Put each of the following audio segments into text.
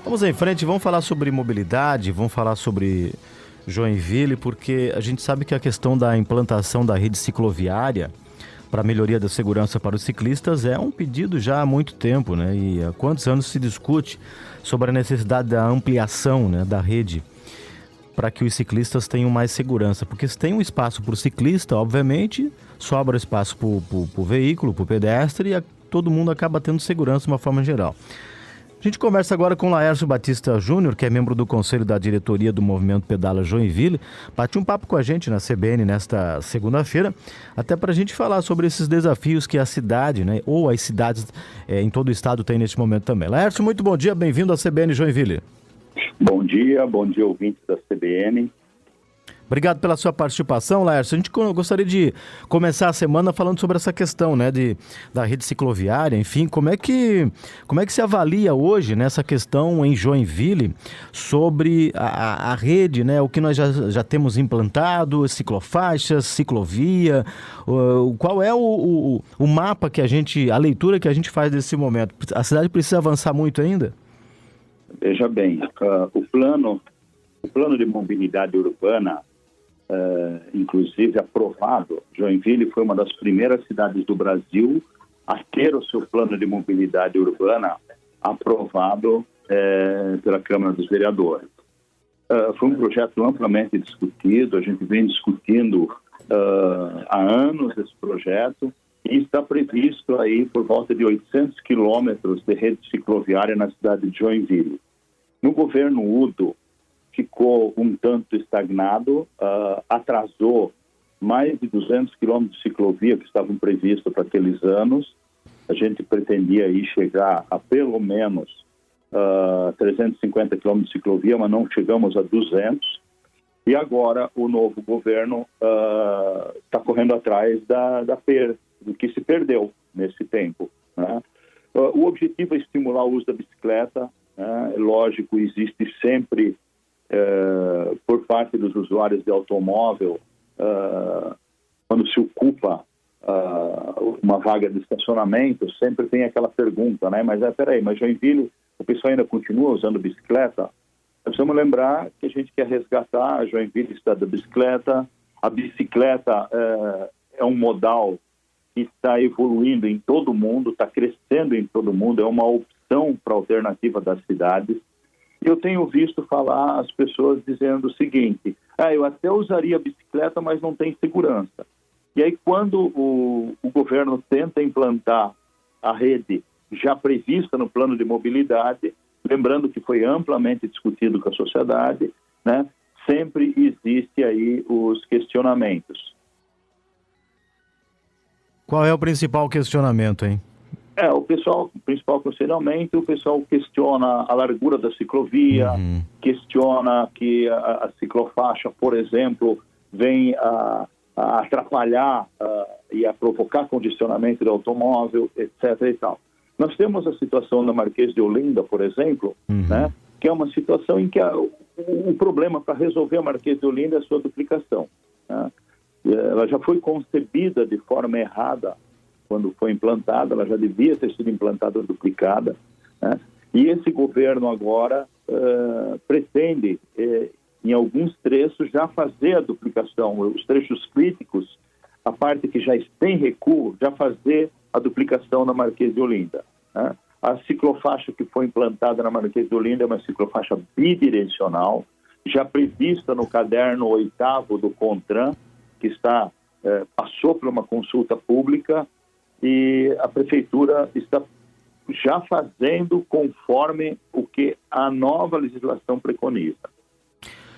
Vamos em frente, vamos falar sobre mobilidade, vamos falar sobre Joinville, porque a gente sabe que a questão da implantação da rede cicloviária para a melhoria da segurança para os ciclistas é um pedido já há muito tempo, né? E há quantos anos se discute sobre a necessidade da ampliação, né, da rede para que os ciclistas tenham mais segurança. Porque se tem um espaço para o ciclista, obviamente, sobra espaço para o veículo, para o pedestre, e todo mundo acaba tendo segurança de uma forma geral. A gente conversa agora com Laércio Batista Júnior, que é membro do Conselho da Diretoria do Movimento Pedala Joinville. Bate um papo com a gente na CBN nesta segunda-feira, até para a gente falar sobre esses desafios que a cidade, né, ou as cidades em todo o estado têm neste momento também. Laércio, muito bom dia, bem-vindo à CBN Joinville. Bom dia ouvintes da CBN. Obrigado pela sua participação, Laércio. A gente gostaria de começar a semana falando sobre essa questão, né, da rede cicloviária, enfim, como é que se avalia hoje nessa questão em Joinville sobre a rede, né, o que nós já temos implantado, ciclofaixas, ciclovia, qual é o mapa a leitura que a gente faz desse momento? A cidade precisa avançar muito ainda? Veja bem, o plano de mobilidade urbana, inclusive aprovado, Joinville foi uma das primeiras cidades do Brasil a ter o seu plano de mobilidade urbana aprovado pela Câmara dos Vereadores. Foi um projeto amplamente discutido, a gente vem discutindo há anos esse projeto, e está previsto aí por volta de 800 quilômetros de rede cicloviária na cidade de Joinville. No governo Udo, ficou um tanto estagnado, atrasou mais de 200 quilômetros de ciclovia que estavam previstos para aqueles anos. A gente pretendia aí chegar a pelo menos 350 quilômetros de ciclovia, mas não chegamos a 200. E agora o novo governo está correndo atrás do que se perdeu nesse tempo, né? O objetivo é estimular o uso da bicicleta, né? Lógico, existe sempre por parte dos usuários de automóvel, quando se ocupa uma vaga de estacionamento, sempre tem aquela pergunta, né? Mas Joinville, o pessoal ainda continua usando bicicleta? Nós precisamos lembrar que a gente quer resgatar a Joinville Estado da Bicicleta. A bicicleta é um modal que está evoluindo em todo o mundo, está crescendo em todo o mundo, é uma opção para a alternativa das cidades. Eu tenho visto falar as pessoas dizendo o seguinte: eu até usaria a bicicleta, mas não tem segurança. E aí, quando o governo tenta implantar a rede já prevista no plano de mobilidade, lembrando que foi amplamente discutido com a sociedade, né, sempre existe aí os questionamentos. Qual é o principal questionamento, hein? O principal questionamento, o pessoal questiona a largura da ciclovia, questiona que a ciclofaixa, por exemplo, vem a atrapalhar e a provocar condicionamento do automóvel, etc. e tal. Nós temos a situação da Marquês de Olinda, por exemplo, né, que é uma situação em que o problema para resolver a Marquês de Olinda é a sua duplicação, né? Ela já foi concebida de forma errada quando foi implantada, ela já devia ter sido implantada duplicada, né? E esse governo agora pretende, em alguns trechos, já fazer a duplicação, os trechos críticos, a parte que já está em recuo, já fazer a duplicação na Marquês de Olinda, né? A ciclofaixa que foi implantada na Marquês de Olinda é uma ciclofaixa bidirecional, já prevista no caderno 8º do CONTRAN, que passou por uma consulta pública, e a prefeitura está já fazendo conforme o que a nova legislação preconiza.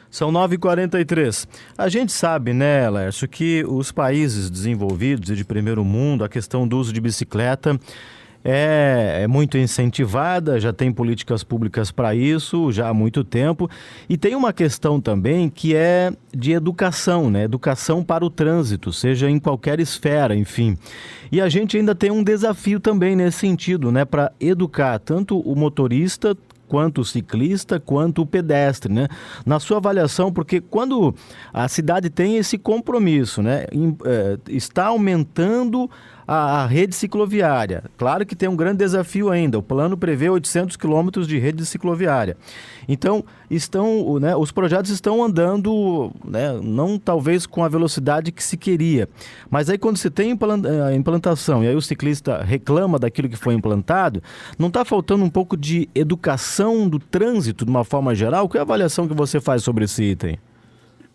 São 9h43. A gente sabe, né, Laércio, que os países desenvolvidos e de primeiro mundo, a questão do uso de bicicleta é muito incentivada, já tem políticas públicas para isso já há muito tempo. E tem uma questão também que é de educação, né? Educação para o trânsito, seja em qualquer esfera, enfim. E a gente ainda tem um desafio também nesse sentido, né? Para educar tanto o motorista quanto o ciclista, quanto o pedestre, né? Na sua avaliação, porque quando a cidade tem esse compromisso, né? Está aumentando a rede cicloviária. Claro que tem um grande desafio ainda. O plano prevê 800 quilômetros de rede cicloviária. Então, os projetos estão andando, né, não talvez com a velocidade que se queria. Mas aí quando se tem a implantação e aí o ciclista reclama daquilo que foi implantado, não está faltando um pouco de educação do trânsito de uma forma geral? Qual é a avaliação que você faz sobre esse item?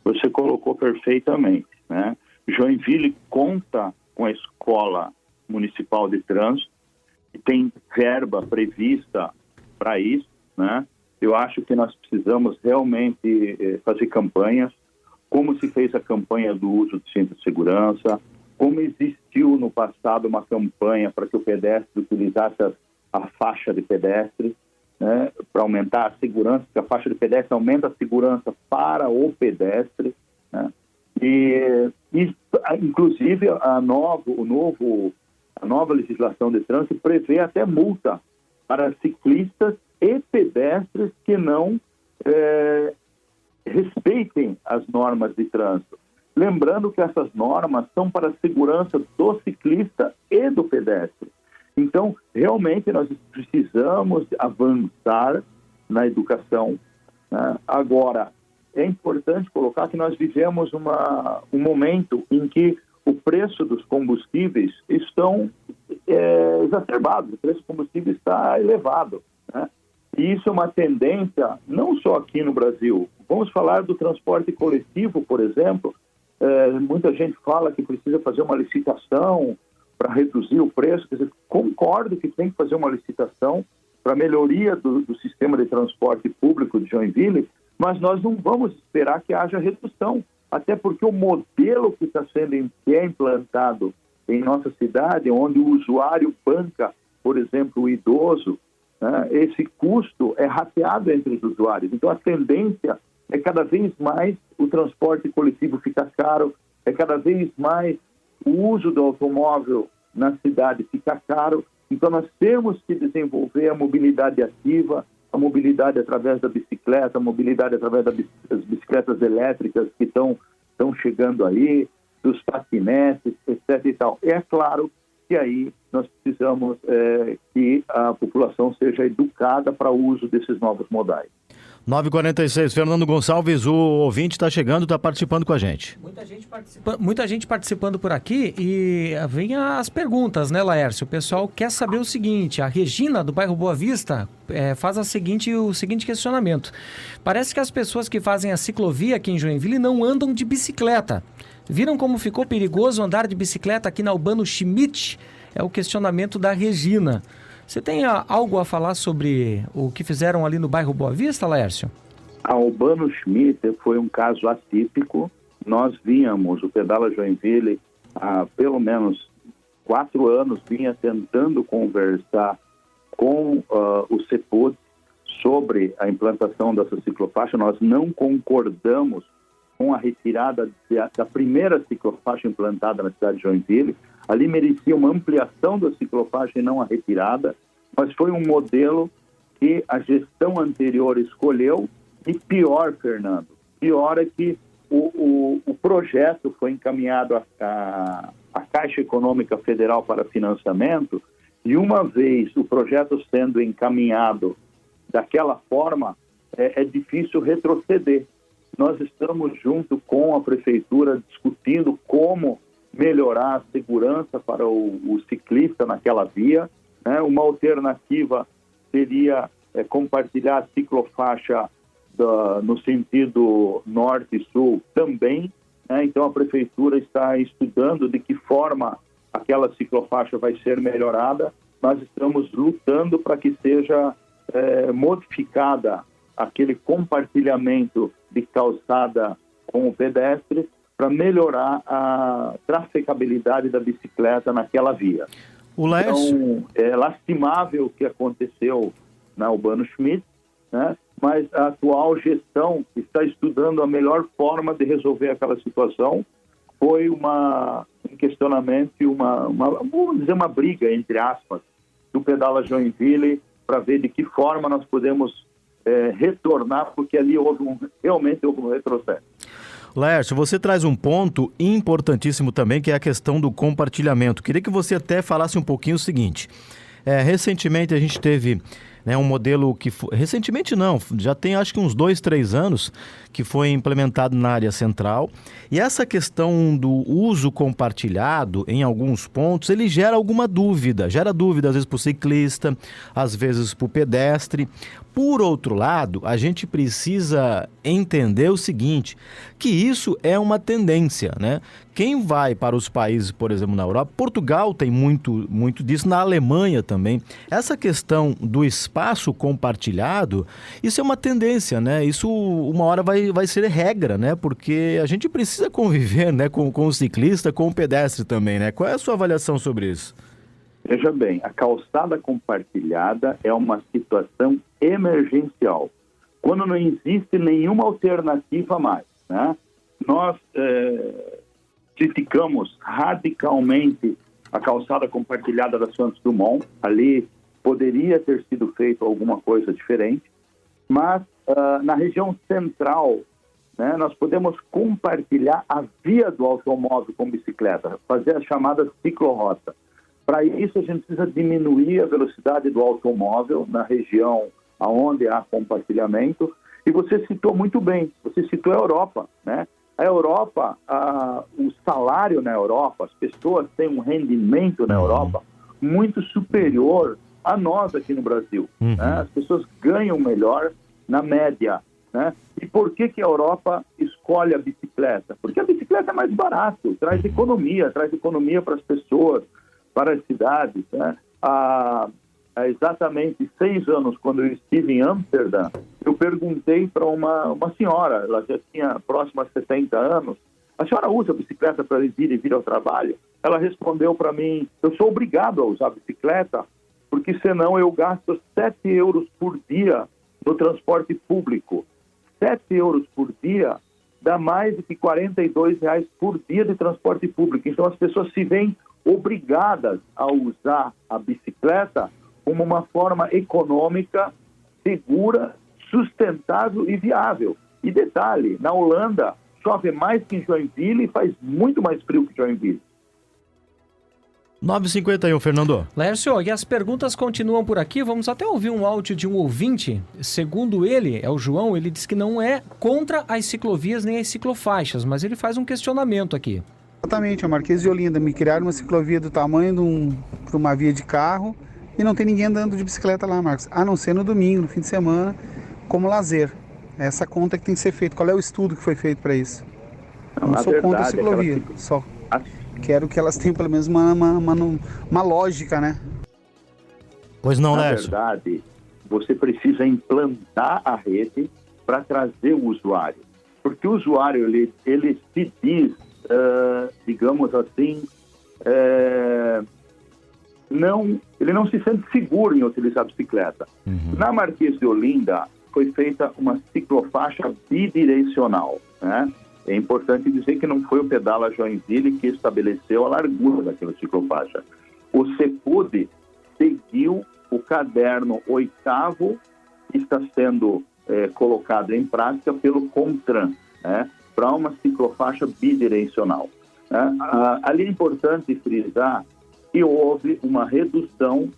Você colocou perfeitamente, né? Joinville conta com a Escola Municipal de Trânsito e tem verba prevista para isso, né? Eu acho que nós precisamos realmente fazer campanhas, como se fez a campanha do uso do cinto de segurança, como existiu no passado uma campanha para que o pedestre utilizasse a faixa de pedestre, né, para aumentar a segurança, porque a faixa de pedestre aumenta a segurança para o pedestre, né? E inclusive a nova legislação de trânsito prevê até multa para ciclistas e pedestres que não respeitem as normas de trânsito. Lembrando que essas normas são para a segurança do ciclista e do pedestre. Então, realmente, nós precisamos avançar na educação, né? Agora, é importante colocar que nós vivemos um momento em que o preço dos combustíveis estão exacerbados, o preço do combustível está elevado, né? E isso é uma tendência não só aqui no Brasil. Vamos falar do transporte coletivo, por exemplo. Muita gente fala que precisa fazer uma licitação para reduzir o preço. Quer dizer, concordo que tem que fazer uma licitação para a melhoria do sistema de transporte público de Joinville, mas nós não vamos esperar que haja redução, até porque o modelo que é implantado em nossa cidade, onde o usuário banca, por exemplo, o idoso, né, esse custo é rateado entre os usuários. Então, a tendência é cada vez mais o transporte coletivo ficar caro, é cada vez mais o uso do automóvel na cidade ficar caro. Então, nós temos que desenvolver a mobilidade ativa, a mobilidade através da bicicleta, a mobilidade através das bicicletas elétricas que estão chegando aí, dos patinetes, etc. e tal. É claro que aí nós precisamos que a população seja educada para o uso desses novos modais. 9h46, Fernando Gonçalves, o ouvinte está chegando, está participando com a gente. Muita gente participando por aqui e vem as perguntas, né, Laércio? O pessoal quer saber o seguinte: a Regina, do bairro Boa Vista, faz o seguinte questionamento. Parece que as pessoas que fazem a ciclovia aqui em Joinville não andam de bicicleta. Viram como ficou perigoso andar de bicicleta aqui na Albano Schmidt? É o questionamento da Regina. Você tem algo a falar sobre o que fizeram ali no bairro Boa Vista, Laércio? A Albano Schmidt foi um caso atípico. Nós vínhamos, o Pedala Joinville, há pelo menos 4 anos, vinha tentando conversar com o CEPUD sobre a implantação dessa ciclofaixa. Nós não concordamos com a retirada da primeira ciclofaixa implantada na cidade de Joinville. Ali merecia uma ampliação da ciclofaixa e não a retirada, mas foi um modelo que a gestão anterior escolheu. E pior, Fernando, pior é que o projeto foi encaminhado à Caixa Econômica Federal para financiamento, e uma vez o projeto sendo encaminhado daquela forma, é difícil retroceder. Nós estamos junto com a Prefeitura discutindo como melhorar a segurança para o ciclista naquela via, né? Uma alternativa seria compartilhar a ciclofaixa no sentido norte e sul também, né? Então a Prefeitura está estudando de que forma aquela ciclofaixa vai ser melhorada. Nós estamos lutando para que seja modificada aquele compartilhamento de calçada com o pedestre, para melhorar a trafegabilidade da bicicleta naquela via. Então, é lastimável o que aconteceu na Albano Schmidt, né? Mas a atual gestão está estudando a melhor forma de resolver aquela situação. Foi um questionamento e vamos dizer, uma briga, entre aspas, do Pedala Joinville, para ver de que forma nós podemos retornar, porque ali realmente houve um retrocesso. Laércio, você traz um ponto importantíssimo também, que é a questão do compartilhamento. Queria que você até falasse um pouquinho o seguinte. Recentemente a gente teve um modelo que... Recentemente não, já tem acho que uns 2, 3 anos que foi implementado na área central. E essa questão do uso compartilhado em alguns pontos, ele gera alguma dúvida. Gera dúvida às vezes para o ciclista, às vezes para o pedestre. Por outro lado, a gente precisa entender o seguinte, que isso é uma tendência, né? Quem vai para os países, por exemplo, na Europa, Portugal tem muito disso, na Alemanha também. Essa questão do espaço compartilhado, isso é uma tendência, né? Isso uma hora vai ser regra, né? Porque a gente precisa conviver, né, com o ciclista, com o pedestre também, né? Qual é a sua avaliação sobre isso? Veja bem, a calçada compartilhada é uma situação emergencial, quando não existe nenhuma alternativa mais, né? Nós criticamos radicalmente a calçada compartilhada da Santos Dumont. Ali poderia ter sido feito alguma coisa diferente, mas na região central, né, nós podemos compartilhar a via do automóvel com bicicleta, fazer a chamada ciclorrota. Para isso, a gente precisa diminuir a velocidade do automóvel na região onde há compartilhamento. E você citou muito bem, você citou a Europa, né? A Europa, o salário na Europa, as pessoas têm um rendimento na Europa muito superior a nós aqui no Brasil. Né? As pessoas ganham melhor na média. Né? E por que a Europa escolhe a bicicleta? Porque a bicicleta é mais barato, traz economia para as pessoas, para as cidades. Né? Há exatamente 6 anos, quando eu estive em Amsterdã, eu perguntei para uma senhora, ela já tinha próximo a 70 anos, a senhora usa bicicleta para ir e vir ao trabalho? Ela respondeu para mim, eu sou obrigado a usar bicicleta, porque senão eu gasto 7 euros por dia no transporte público. 7 euros por dia dá mais de que R$42 por dia de transporte público. Então as pessoas se veem obrigadas a usar a bicicleta como uma forma econômica, segura, sustentável e viável. E detalhe, na Holanda chove mais que em Joinville e faz muito mais frio que Joinville. 9h51, Fernando. Laércio, e as perguntas continuam por aqui. Vamos até ouvir um áudio de um ouvinte. Segundo ele, é o João, ele diz que não é contra as ciclovias nem as ciclofaixas, mas ele faz um questionamento aqui. Exatamente, a Marquês de Olinda me criaram uma ciclovia do tamanho de uma via de carro e não tem ninguém andando de bicicleta lá, Marcos, a não ser no domingo, no fim de semana, como lazer. É essa conta que tem que ser feita. Qual é o estudo que foi feito para isso? Eu não sou contra a ciclovia, só quero que elas tenham pelo menos uma lógica, né? Pois não, Laércio. Na verdade, você precisa implantar a rede para trazer o usuário. Porque o usuário, ele se diz, digamos assim, ele não se sente seguro em utilizar a bicicleta. Na Marquês de Olinda foi feita uma ciclofaixa bidirecional, né? É importante dizer que não foi o Pedala Joinville que estabeleceu a largura daquela ciclofaixa. O CEPUD seguiu o caderno 8º que está sendo colocado em prática pelo CONTRAN, né, para uma ciclofaixa bidirecional. Né? Ali é importante frisar que houve uma redução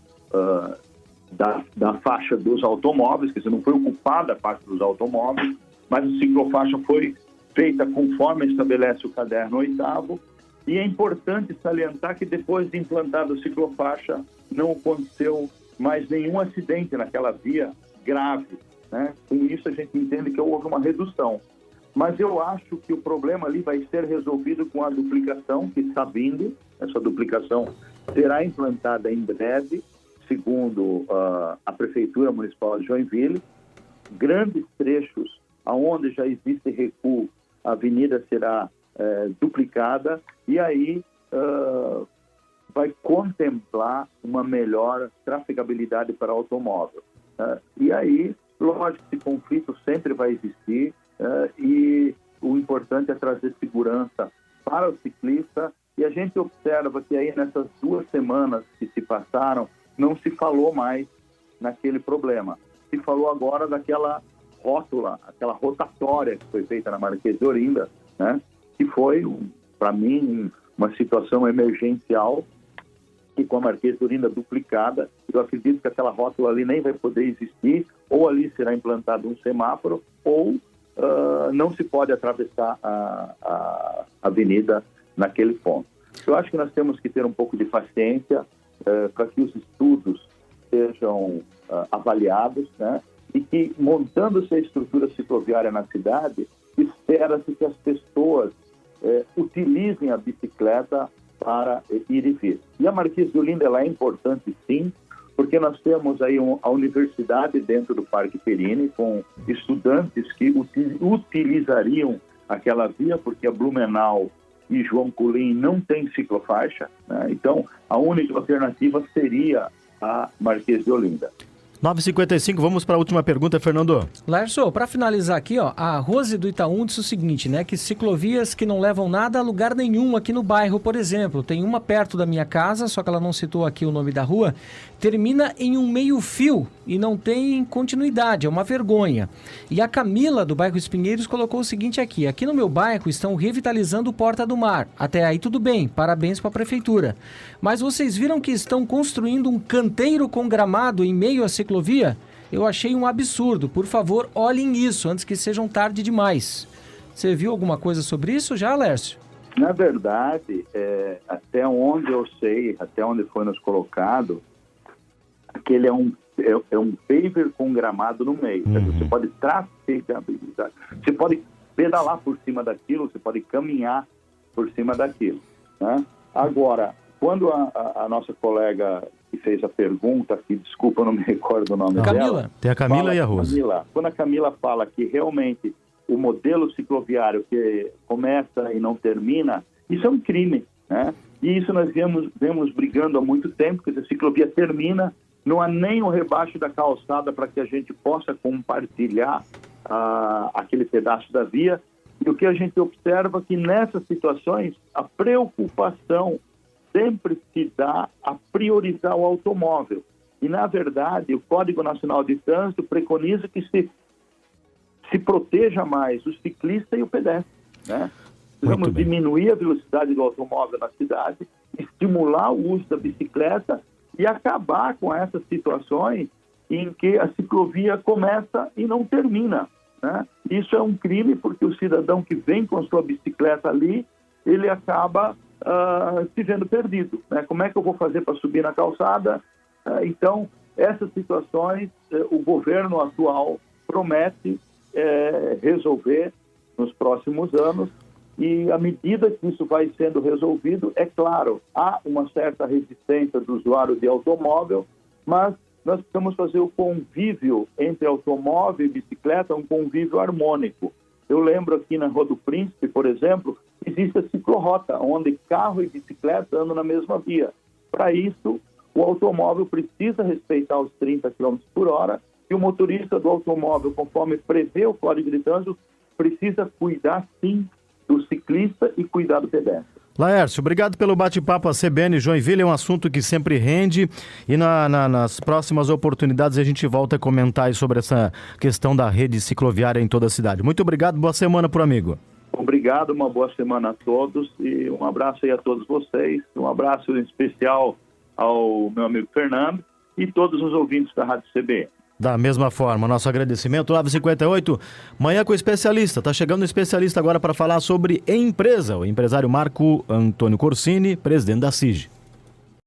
da faixa dos automóveis, quer dizer, não foi ocupada a faixa dos automóveis, mas a ciclofaixa foi feita conforme estabelece o caderno 8º, e é importante salientar que depois de implantada a ciclofaixa não aconteceu mais nenhum acidente naquela via grave, né? Com isso a gente entende que houve uma redução. Mas eu acho que o problema ali vai ser resolvido com a duplicação que está vindo. Essa duplicação será implantada em breve, segundo a Prefeitura Municipal de Joinville. Grandes trechos onde já existe recuo, a avenida será duplicada e aí vai contemplar uma melhor trafegabilidade para automóvel. E aí, lógico, esse conflito sempre vai existir e o importante é trazer segurança para o ciclista. E a gente observa que aí nessas 2 semanas que se passaram, não se falou mais naquele problema. Se falou agora daquela rótula, aquela rotatória que foi feita na Marquês de Olinda, né? Que foi, para mim, uma situação emergencial, e com a Marquês de Olinda duplicada, eu acredito que aquela rótula ali nem vai poder existir, ou ali será implantado um semáforo, ou não se pode atravessar a avenida naquele ponto. Eu acho que nós temos que ter um pouco de paciência para que os estudos sejam avaliados, né? E que, montando-se a estrutura cicloviária na cidade, espera-se que as pessoas utilizem a bicicleta para ir e vir. E a Marquês de Olinda ela é importante, sim, porque nós temos aí a universidade dentro do Parque Perini, com estudantes que utilizariam aquela via, porque a Blumenau e João Colim não tem ciclofaixa, né? Então, a única alternativa seria a Marquês de Olinda. 9h55, vamos para a última pergunta, Fernando. Laércio, para finalizar aqui, ó, a Rose do Itaú disse o seguinte, né, que ciclovias que não levam nada a lugar nenhum aqui no bairro, por exemplo, tem uma perto da minha casa, só que ela não citou aqui o nome da rua, termina em um meio-fio e não tem continuidade, é uma vergonha. E a Camila, do bairro Espinheiros, colocou o seguinte aqui no meu bairro estão revitalizando o Porta do Mar, até aí tudo bem, parabéns para a prefeitura. Mas vocês viram que estão construindo um canteiro com gramado em meio à ciclovia? Eu achei um absurdo. Por favor, olhem isso antes que sejam tarde demais. Você viu alguma coisa sobre isso já, Laércio? Na verdade, até onde eu sei, até onde foi nos colocado, aquele é um paver com gramado no meio. Uhum. Você pode trafegabilizar, você pode pedalar por cima daquilo, você pode caminhar por cima daquilo, né? Agora, quando a nossa colega que fez a pergunta, que desculpa, eu não me recordo o nome dela. Tem a Camila e a Rose. Quando a Camila fala que realmente o modelo cicloviário que começa e não termina, isso é um crime, né? E isso nós vemos brigando há muito tempo, que a ciclovia termina, não há nem o rebaixo da calçada para que a gente possa compartilhar aquele pedaço da via. E o que a gente observa é que nessas situações a preocupação sempre se dá a priorizar o automóvel. E, na verdade, o Código Nacional de Trânsito preconiza que se proteja mais o ciclista e o pedestre, né? Vamos diminuir a velocidade do automóvel na cidade, estimular o uso da bicicleta e acabar com essas situações em que a ciclovia começa e não termina, né? Isso é um crime porque o cidadão que vem com sua bicicleta ali, ele acaba se vendo perdido, né? Como é que eu vou fazer para subir na calçada? Então, essas situações, o governo atual promete resolver nos próximos anos, e à medida que isso vai sendo resolvido, é claro, há uma certa resistência do usuário de automóvel, mas nós precisamos fazer o convívio entre automóvel e bicicleta, um convívio harmônico. Eu lembro aqui na Rua do Príncipe, por exemplo, existe a ciclorrota, onde carro e bicicleta andam na mesma via. Para isso, o automóvel precisa respeitar os 30 km por hora e o motorista do automóvel, conforme prevê o Código de Trânsito, precisa cuidar, sim, do ciclista e cuidar do pedestre. Laércio, obrigado pelo bate-papo. A CBN Joinville é um assunto que sempre rende e nas próximas oportunidades a gente volta a comentar sobre essa questão da rede cicloviária em toda a cidade. Muito obrigado, boa semana pro amigo. Obrigado, uma boa semana a todos e um abraço aí a todos vocês. Um abraço em especial ao meu amigo Fernando e todos os ouvintes da Rádio CBN. Da mesma forma, nosso agradecimento. 9h58, manhã com o especialista. Está chegando um especialista agora para falar sobre empresa. O empresário Marco Antônio Corsini, presidente da CIG.